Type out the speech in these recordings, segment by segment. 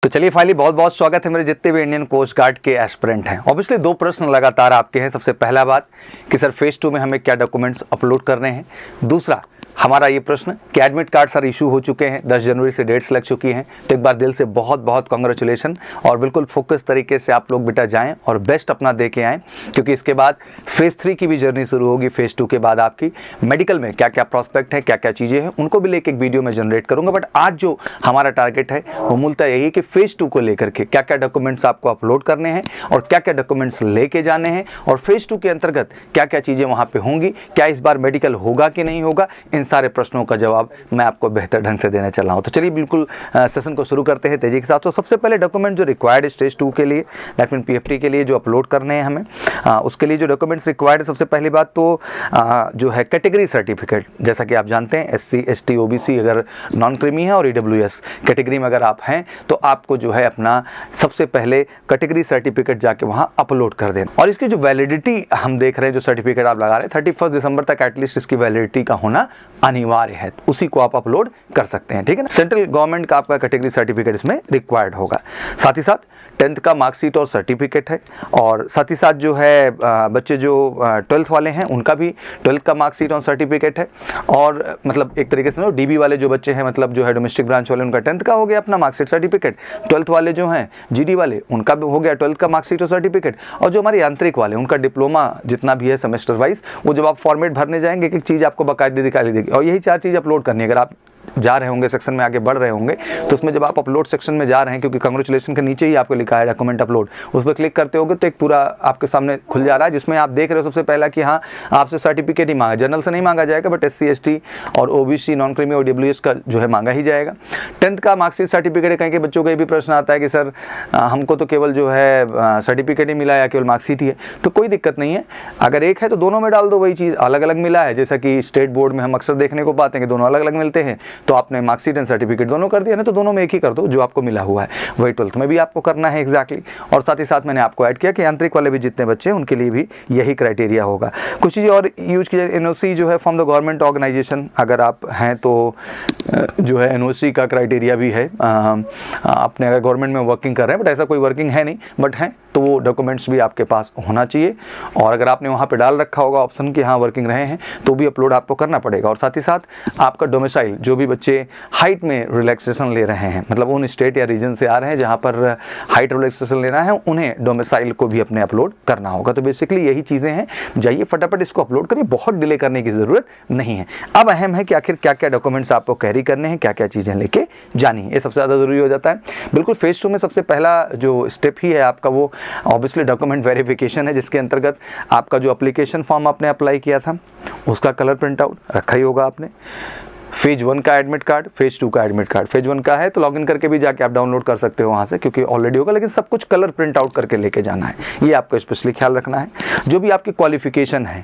तो चलिए फाइनली बहुत बहुत स्वागत है मेरे जितने भी इंडियन कोस्ट गार्ड के एस्पिरेंट हैं। ऑब्वियसली दो प्रश्न लगातार आपके हैं। सबसे पहला बात कि सर फेज 2 में हमें क्या डॉक्यूमेंट्स अपलोड करने हैं। दूसरा हमारा ये प्रश्न कि एडमिट कार्ड सर इशू हो चुके हैं, 10 जनवरी से डेट्स लग चुकी हैं। तो एक बार दिल से बहुत बहुत कॉन्ग्रेचुलेशन और बिल्कुल फोकस तरीके से आप लोग बेटा जाएं और बेस्ट अपना दे के आएँ, क्योंकि इसके बाद फेज़ 3 की भी जर्नी शुरू होगी। फेज़ 2 के बाद आपकी मेडिकल में क्या क्या प्रॉस्पेक्ट है, क्या क्या चीज़ें हैं, उनको भी लेकर एक वीडियो में जनरेट करूँगा। बट आज जो हमारा टारगेट है वो मूलतः यही कि फेज़ 2 को लेकर के क्या क्या डॉक्यूमेंट्स आपको अपलोड करने हैं और क्या क्या डॉक्यूमेंट्स लेके जाने हैं, और फेज़ 2 के अंतर्गत क्या क्या चीज़ें वहाँ पे होंगी, क्या इस बार मेडिकल होगा कि नहीं होगा, इन सारे प्रश्नों का जवाब मैं आपको बेहतर ढंग से देने चल रहा हूँ। तो चलिए बिल्कुल सेशन को शुरू करते हैं तेजी के साथ। तो सबसे पहले डॉक्यूमेंट जो रिक्वायर्ड है स्टेज 2 के लिए, दैट मीन PFT के लिए जो अपलोड करने हैं हमें, उसके लिए जो डॉक्यूमेंट्स रिक्वायर्ड है, सबसे पहली बात तो जो है कैटेगरी सर्टिफिकेट। जैसा कि आप जानते हैं SC ST OBC अगर नॉन क्रीमी है और EWS कैटेगरी में अगर आप हैं तो आपको जो है अपना सबसे पहले कैटेगरी सर्टिफिकेट जाके वहाँ अपलोड कर देना। और इसकी जो वैलिडिटी हम देख रहे हैं, जो सर्टिफिकेट आप लगा रहे हैं 31 दिसंबर तक एटलीस्ट इसकी वैलिडिटी का होना अनिवार्य है, उसी को आप अपलोड कर सकते हैं। ठीक है ना। सेंट्रल गवर्नमेंट का आपका कैटेगरी सर्टिफिकेट इसमें रिक्वायर्ड होगा। साथ ही साथ 10th का मार्कशीट और सर्टिफिकेट है, और साथ ही साथ जो है बच्चे जो 12th वाले हैं उनका भी 12th का मार्कशीट और सर्टिफिकेट है। और मतलब एक तरीके से DB वाले जो बच्चे हैं, मतलब जो है डोमेस्टिक ब्रांच वाले, उनका 10th का हो गया अपना मार्कशीट सर्टिफिकेट। 12th वाले जो हैं GD वाले, उनका भी हो गया 12th का मार्कशीट और सर्टिफिकेट। और जो हमारे यांत्रिक वाले, उनका डिप्लोमा जितना भी है सेमेस्टर वाइज, वो जब आप फॉर्मेट भरने जाएंगे एक चीज़ आपको बाकायदे दिखाई देगी, और यही 4 चीज़ अपलोड करनी है। अगर आप जा रहे होंगे सेक्शन में आगे बढ़ रहे होंगे तो उसमें जब आप अपलोड सेक्शन में जा रहे हैं, क्योंकि कांग्रेचुलेशन के नीचे ही आपको लिखा है डॉक्यूमेंट अपलोड, उस पर क्लिक करते होगे तो एक पूरा आपके सामने खुल जा रहा है, जिसमें आप देख रहे हो सबसे पहला कि हाँ आपसे सर्टिफिकेट ही मांगा, जनरल से नहीं मांगा जाएगा, बट SC ST और OBC नॉन क्रीमी और EWS का जो है मांगा ही जाएगा। 10th का मार्कशीट सर्टिफिकेट है। कहीं के बच्चों का ये भी प्रश्न आता है कि सर हमको तो केवल जो है सर्टिफिकेट ही मिला या केवल मार्कशीट ही है, तो कोई दिक्कत नहीं है। अगर एक है तो दोनों में डाल दो, वही चीज़ अलग अलग मिला है, जैसा कि स्टेट बोर्ड में हम अक्सर देखने को पाते हैं कि दोनों अलग अलग मिलते हैं, तो आपने मार्कशीट सर्टिफिकेट दोनों कर दिया ना, तो दोनों में एक ही कर दो जो आपको मिला हुआ है। वही 12th में भी आपको करना है एग्जैक्टली। और साथ ही साथ मैंने आपको ऐड किया कि यांत्रिक वाले भी जितने बच्चे हैं उनके लिए भी यही क्राइटेरिया होगा। कुछ चीज़ और यूज की जाए, NOC जो है फ्रॉम द गवर्नमेंट ऑर्गेनाइजेशन, अगर आप हैं तो जो है NOC का क्राइटेरिया भी है। आपने अगर गवर्नमेंट में वर्किंग कर रहे हैं, बट ऐसा कोई वर्किंग है नहीं, बट हैं तो वो डॉक्यूमेंट्स भी आपके पास होना चाहिए। और अगर आपने वहाँ पे डाल रखा होगा ऑप्शन कि हाँ वर्किंग रहे हैं, तो भी अपलोड आपको करना पड़ेगा। और साथ ही साथ आपका डोमिसाइल, जो भी बच्चे हाइट में रिलैक्सेशन ले रहे हैं, मतलब उन स्टेट या रीजन से आ रहे हैं जहाँ पर हाइट रिलैक्सेशन लेना है, उन्हें डोमिसाइल को भी अपने अपलोड करना होगा। तो बेसिकली यही चीज़ें हैं, जाइए फटाफट इसको अपलोड करिए, बहुत डिले करने की ज़रूरत नहीं है। अब अहम है कि आखिर क्या क्या डॉक्यूमेंट्स आपको कैरी करने हैं, क्या क्या चीज़ें लेके जानी है, ये सबसे ज़्यादा ज़रूरी हो जाता है। बिल्कुल फेज़ 2 में सबसे पहला जो स्टेप ही है आपका, वो ऑब्वियसली डॉक्यूमेंट वेरिफिकेशन है, जिसके अंतर्गत आपका जो एप्लीकेशन फॉर्म आपने अप्लाई किया था उसका कलर प्रिंट आउट रखा ही होगा आपने। फेज 1 का एडमिट कार्ड, फेज 2 का एडमिट कार्ड। फेज 1 का है तो लॉगिन करके भी जाके आप डाउनलोड कर सकते हो वहाँ से, क्योंकि ऑलरेडी होगा, लेकिन सब कुछ कलर प्रिंट आउट करके लेके जाना है, ये आपको स्पेशली ख्याल रखना है। जो भी आपकी क्वालिफिकेशन है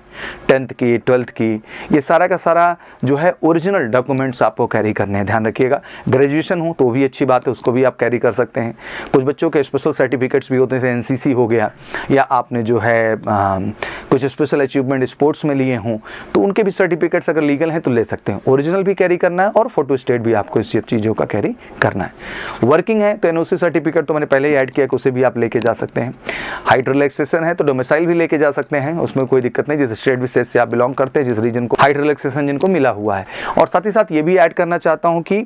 10th की 12th की, ये सारा का सारा जो है ओरिजिनल डॉक्यूमेंट्स आपको कैरी करने हैं, ध्यान रखिएगा। ग्रेजुएशन हो तो भी अच्छी बात है, उसको भी आप कैरी कर सकते हैं। कुछ बच्चों के स्पेशल सर्टिफिकेट्स भी होते हैं, जैसे NCC हो गया, या आपने जो है कुछ स्पेशल अचीवमेंट स्पोर्ट्स में लिए हों, तो उनके भी सर्टिफिकेट्स अगर लीगल हैं तो ले सकते हैं। ओरिजिनल भी कैरी करना है और फोटो स्टेट भी आपको इस चीज़ों का कैरी करना है। वर्किंग है तो NOC सर्टिफिकेट तो मैंने पहले ही ऐड किया कि उसे भी आप लेके जा सकते हैं। हाइट रिलैक्सेशन है तो डोमिसाइल भी लेके जा सकते हैं, उसमें कोई दिक्कत नहीं, जिस स्टेट विशेष से आप बिलोंग करते हैं, जिस रीजन को हाइट रिलैक्सेशन जिनको मिला हुआ है। और साथ ही साथ ये भी ऐड करना चाहता हूँ कि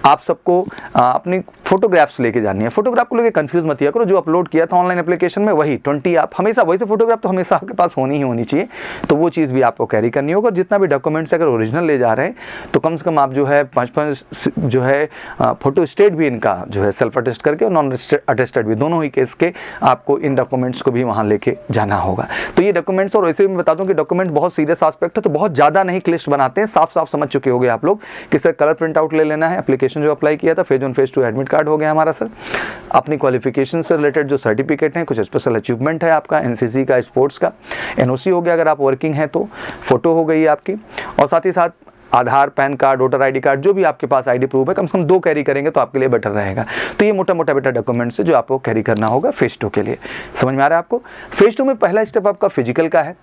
आप सबको अपनी फोटोग्राफ्स लेके जानी है। फोटोग्राफ को लेकर कंफ्यूज मत किया करो, जो अपलोड किया था ऑनलाइन एप्लीकेशन में वही 20 आप हमेशा वही से फोटोग्राफ तो हमेशा आपके पास होनी ही होनी चाहिए, तो वो चीज़ भी आपको कैरी करनी होगा। और जितना भी डॉक्यूमेंट्स अगर ओरिजिनल ले जा रहे हैं तो कम से कम आप जो है 5 जो है फोटो स्टेट भी इनका जो है सेल्फ अटेस्ट करके और नॉन अटेस्टेड भी, दोनों ही केस के आपको इन डॉक्यूमेंट्स को भी वहाँ लेके जाना होगा। तो ये डॉक्यूमेंट्स, और वैसे भी मैं बता दूं कि डॉक्यूमेंट बहुत सीरियस एस्पेक्ट है, तो बहुत ज़्यादा नहीं क्लिस्ट बनाते हैं, साफ साफ समझ चुके होंगे आप लोग कि सर कलर प्रिंट आउट ले लेना है, एप्लीकेशन जो अप्लाई किया था, फेज 1 फेज 2 एडमिट कार्ड हो गया हमारा सर, अपनी क्वालिफिकेशन से रिलेटेड जो सर्टिफिकेट हैं, कुछ स्पेशल अचीवमेंट है आपका, NCC का, स्पोर्ट्स का, NOC हो गया अगर आप वर्किंग हैं तो, फोटो हो गई आपकी, और साथ ही साथ Aadhaar, PAN card, voter ID card, जो भी आपके पास ID प्रूफ है, कम से कम 2 कैरी करेंगे तो आपके लिए बेटर रहेगा। तो ये मोटा मोटा बेटा डॉक्यूमेंट्स है जो आपको कैरी करना होगा फेज 2 के लिए। समझ में आ रहा है आपको। फेज 2 में पहला स्टेप आपका फिजिकल का है।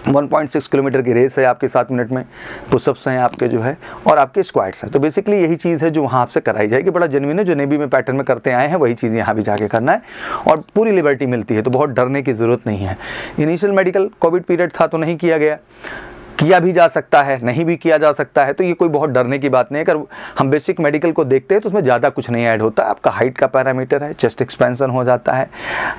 1.6 किलोमीटर की रेस है आपके 7 मिनट में, पुशअप्स हैं आपके जो है, और आपके स्क्वाट्स हैं। तो बेसिकली यही चीज़ है जो वहाँ आपसे कराई जाएगी। बड़ा जेन्युइन है, जो नेवी में पैटर्न में करते आए हैं वही चीज़ यहाँ भी जाके करना है, और पूरी लिबर्टी मिलती है, तो बहुत डरने की ज़रूरत नहीं है। इनिशियल मेडिकल कोविड पीरियड था तो नहीं किया गया, किया भी जा सकता है, नहीं भी किया जा सकता है, तो ये कोई बहुत डरने की बात नहीं है। अगर हम बेसिक मेडिकल को देखते हैं तो उसमें ज़्यादा कुछ नहीं ऐड होता है। आपका हाइट का पैरामीटर है, चेस्ट एक्सपेंशन हो जाता है,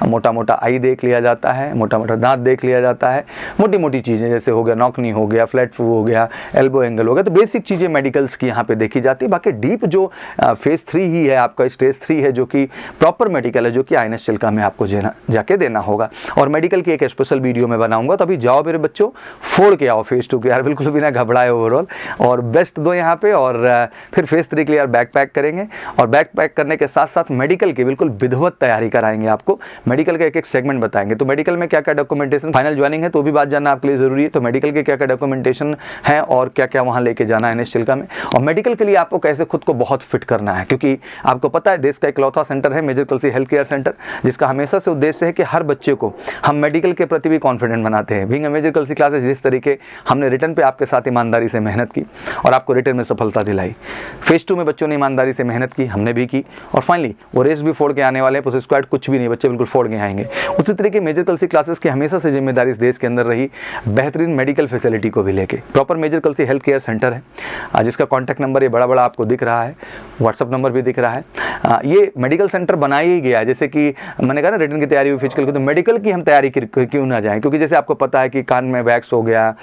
मोटा मोटा आई देख लिया जाता है, मोटा मोटा दांत देख लिया जाता है, मोटी मोटी चीज़ें जैसे हो गया नॉकनी हो गया, फ्लैट फू हो गया, एल्बो एंगल हो गया, तो बेसिक चीज़ें मेडिकल्स की यहाँ पर देखी जाती है। बाकी डीप जो फेज़ 3 ही है आपका, स्टेज 3 है, जो कि प्रॉपर मेडिकल है, जो कि INS चिल्का में आपको जाके देना होगा। और मेडिकल की एक स्पेशल वीडियो में बनाऊँगा, तो अभी जाओ मेरे बच्चों, फोड़ के आओ फेज़ 2 के यार, बिल्कुल भी ना घबराए ओवरऑल, और बेस्ट दो यहाँ पे। और फिर फेज़ 3 के लिए यार बैक पैक करेंगे, और बैक पैक करने के साथ साथ मेडिकल की बिल्कुल विधिवत तैयारी कराएंगे आपको। मेडिकल का एक एक सेगमेंट बताएंगे, तो मेडिकल में क्या क्या डॉक्यूमेंटेशन, फाइनल ज्वाइनिंग है तो भी बात जानना आपके लिए ज़रूरी है। तो मेडिकल के क्या क्या डॉक्यूमेंटेशन है और क्या क्या वहाँ लेके जाना है INS चिल्का में, और मेडिकल के लिए आपको कैसे खुद को बहुत फिट करना है, क्योंकि आपको पता है देश का इकलौता सेंटर है major Kalsi health care centre, जिसका हमेशा से उद्देश्य है कि हर बच्चे को हम मेडिकल के प्रति भी कॉन्फिडेंट बनाते हैं। Being a Major Kalsi classes, जिस तरीके हमने रिटर्न पे आपके साथ ईमानदारी से मेहनत की और आपको रिटर्न में सफलता दिलाई, फेज़ 2 में बच्चों ने ईमानदारी से मेहनत की, हमने भी की, और फाइनली वो रेस भी फोड़ के आने वाले हैं। पुश स्क्वाड कुछ भी नहीं, बच्चे बिल्कुल फोड़ के आएंगे। उसी तरीके मेजर कल्सी क्लासेस की हमेशा से जिम्मेदारी इस देश के अंदर रही बेहतरीन मेडिकल फैसिलिटी को भी लेके। Proper Major Kalsi health care centre है, जिसका कॉन्टैक्ट नंबर ये बड़ा बड़ा आपको दिख रहा है, व्हाट्सअप नंबर भी दिख रहा है। ये मेडिकल सेंटर बनाया ही गया है, जैसे कि मैंने कहा ना रिटर्न की तैयारी हुई फिजिकल की, तो मेडिकल की हम तैयारी क्यों ना जाएं, क्योंकि जैसे आपको पता है कि कान में वैक्स हो गया,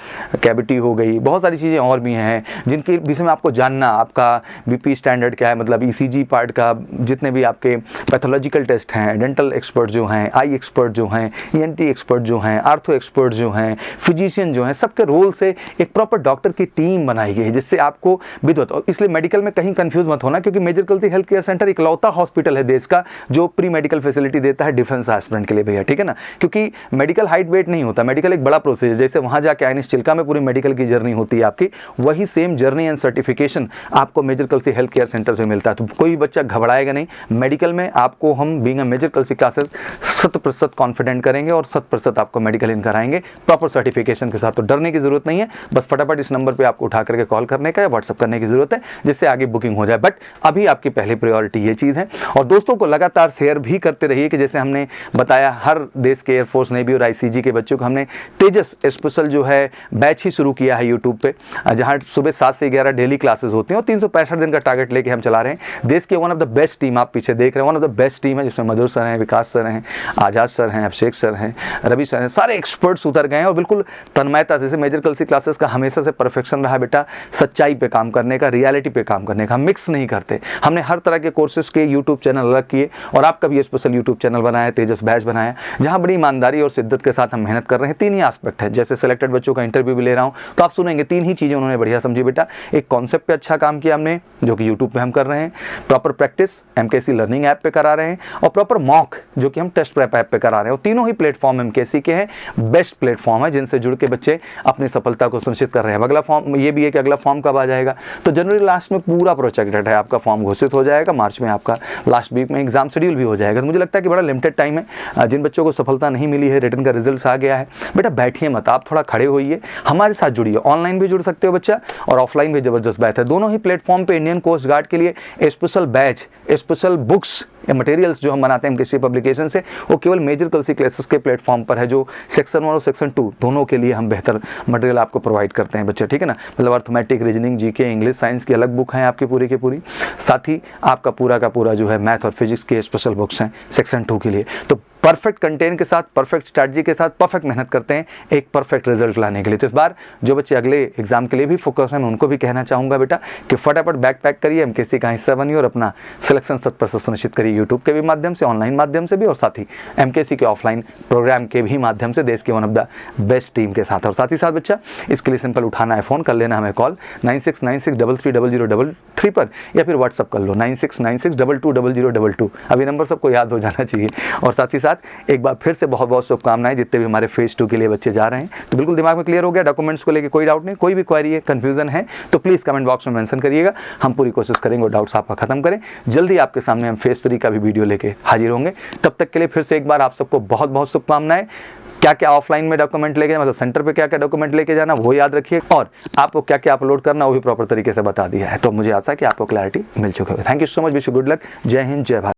कैविटी हो गई, बहुत सारी चीज़ें और भी हैं जिनके विषय में आपको जानना, आपका बीपी स्टैंडर्ड क्या है, मतलब ECG पार्ट का, जितने भी आपके पैथोलॉजिकल टेस्ट हैं, डेंटल एक्सपर्ट जो हैं, आई एक्सपर्ट जो हैं, ENT एक्सपर्ट जो हैं, आर्थो एक्सपर्ट जो हैं, फिजिशियन जो हैं, सबके रोल से एक प्रॉपर डॉक्टर की टीम बनाई गई है, जिससे आपको विद्वत। और इसलिए मेडिकल में कहीं कंफ्यूज मत होना, क्योंकि major Kalsi health care centre इकलौता हॉस्पिटल है देश का जो प्री मेडिकल फैसिलिटी देता है डिफेंस एस्पिरेंट के लिए भैया, ठीक है ना। क्योंकि मेडिकल हाइट वेट नहीं होता, मेडिकल एक बड़ा प्रोसेस है। जैसे वहाँ जाके INS चिल्का में पूरी मेडिकल की जर्नी होती है आपकी, वही सेम जर्नी एंड सर्टिफिकेशन आपको major Kalsi health care centre से मिलता है। तो कोई बच्चा घबराएगा नहीं, मेडिकल में आपको हम being a Major Kalsi classes 100% confident करेंगे और 100% आपको मेडिकल इन कराएंगे प्रॉपर सर्टिफिकेशन के साथ। तो डरने की जरूरत नहीं है, बस फटाफट इस नंबर पे आपको उठा करके कॉल करने का या व्हाट्सअप करने की जरूरत है, जिससे आगे बुकिंग हो जाए। बट अभी आपकी पहली प्रायोरिटी ये चीज़ है। और दोस्तों को लगातार शेयर भी करते रहिए कि जैसे हमने बताया हर देश के एयरफोर्स, नेवी और ICG के बच्चों को हमने तेजस स्पेशल जो है बैच ही शुरू किया है यूट्यूब पे, जहाँ सुबह 7 से 11 डेली क्लासेस होती हैं और 365 दिन का टारगेट लेके हम चला रहे हैं। देश के one of the best team आप पीछे देख रहे हैं, one of the best team है, जिसमें मधुर सर हैं, विकास सर हैं, आज़ाद सर हैं, अभिषेक सर हैं, रवि सर हैं, सारे एक्सपर्ट्स उतर गए हैं और बिल्कुल तन्मयता से। मेजर कल्सी क्लासेस का हमेशा से परफेक्शन रहा बेटा, सच्चाई पे काम करने का, रियलिटी पे काम करने का। हम मिक्स नहीं करते, हमने हर तरह के कोर्सेज के यूट्यूब चैनल अलग किए और आपका भी स्पेशल यूट्यूब चैनल बनाया, तेजस बैच बनाया, जहाँ बड़ी ईमानदारी और शिद्दत के साथ हम मेहनत कर रहे हैं। 3 ही एस्पेक्ट है, जैसे सेलेक्टेड बच्चों का इंटरव्यू भी ले रहा हूँ तो आप सुनेंगे 3 ही चीज़ें उन्होंने बढ़िया समझी बेटा। एक कॉन्सेप्ट पे अच्छा काम किया हमने, जो कि यूट्यूब पे हम कर रहे हैं, proper practice MKC learning app पे करा रहे हैं, और प्रॉपर मॉक जो कि हम टेस्ट प्रेप ऐप पे करा रहे हैं। और तीनों ही प्लेटफॉर्म MKC के हैं, बेस्ट प्लेटफॉर्म है जिनसे जुड़ के बच्चे अपनी सफलता को सुनिश्चित कर रहे हैं। अगला फॉर्म ये भी है कि अगला फॉर्म कब आ जाएगा, तो जनवरी लास्ट में पूरा प्रोजेक्टेड है, आपका फॉर्म घोषित हो जाएगा, मार्च में आपका लास्ट वीक में एग्जाम शेड्यूल भी हो जाएगा। तो मुझे लगता है कि बड़ा लिमिटेड टाइम है। जिन बच्चों को सफलता नहीं मिली है, रिटर्न का रिजल्ट आ गया है, बेटा बैठिए मत, आप थोड़ा खड़े होइए, हमारे साथ जुड़िए। ऑनलाइन भी जुड़ सकते हो बच्चा और ऑफलाइन भी जबरदस्त बात है। दोनों ही प्लेटफॉर्म पे इंडियन कोस्ट गार्ड के लिए स्पेशल बैच, स्पेशल बुक्स या मटेरियल्स जो हम बनाते हैं MKC पब्लिकेशन से, वो केवल मेजर कल्सी क्लासेस के प्लेटफॉर्म पर है, जो सेक्शन 1 और सेक्शन 2 दोनों के लिए हम बेहतर मटेरियल आपको प्रोवाइड करते हैं बच्चे, ठीक है ना। मतलब arithmetic, reasoning, GK, English, science की अलग बुक हैं आपकी पूरी की पूरी, साथ ही आपका पूरा का पूरा जो है मैथ और फिजिक्स के स्पेशल बुक्स हैं सेक्शन 2 के लिए। तो परफेक्ट कंटेंट के साथ, परफेक्ट स्ट्रैटेजी के साथ परफेक्ट मेहनत करते हैं एक परफेक्ट रिजल्ट लाने के लिए। तो इस बार जो बच्चे अगले एग्जाम के लिए भी फोकस हैं, मैं उनको भी कहना चाहूँगा बेटा कि फटाफट बैक पैक करिए, MKC का हिस्सा बनिए और अपना सिलेक्शन 100% सुनिश्चित करिए, यूट्यूब के भी माध्यम से, ऑनलाइन माध्यम से भी, और साथ ही MKC के ऑफलाइन प्रोग्राम के भी माध्यम से, देश के one of the best team के साथ। और साथ ही साथ बच्चा इसके लिए सिंपल उठाना है फ़ोन, कर लेना हमें कॉल 9696330033 पर, या फिर व्हाट्सअप कर लो 9696220022। अभी नंबर सबको याद हो जाना चाहिए। और साथ ही साथ एक बार फिर से बहुत बहुत शुभकामनाएं जितने भी हमारे फेज़ 2 के लिए बच्चे जा रहे हैं। तो बिल्कुल दिमाग में क्लियर हो गया, डॉक्यूमेंट्स को लेकर कोई डाउट नहीं, कोई भी क्वेरी है, कन्फ्यूजन है तो प्लीज़ कमेंट बॉक्स में मेंशन करिएगा, हम पूरी कोशिश करेंगे डाउट्स आपका खत्म करें। जल्दी आपके सामने हम फेज़ 3 का भी वीडियो लेके हाजिर होंगे। तब तक के लिए फिर से एक बार आप सबको बहुत बहुत शुभकामनाएं। क्या क्या ऑफलाइन में डॉक्यूमेंट लेके, मतलब सेंटर पे क्या क्या डॉक्यूमेंट लेके जाना वो याद रखिए, और आपको क्या क्या अपलोड करना वो भी प्रॉपर तरीके से बता दिया है। तो मुझे आशा है कि आपको क्लैरिटी मिल चुकी है। Thank you so much, wish you good luck. जय हिंद, जय भारत।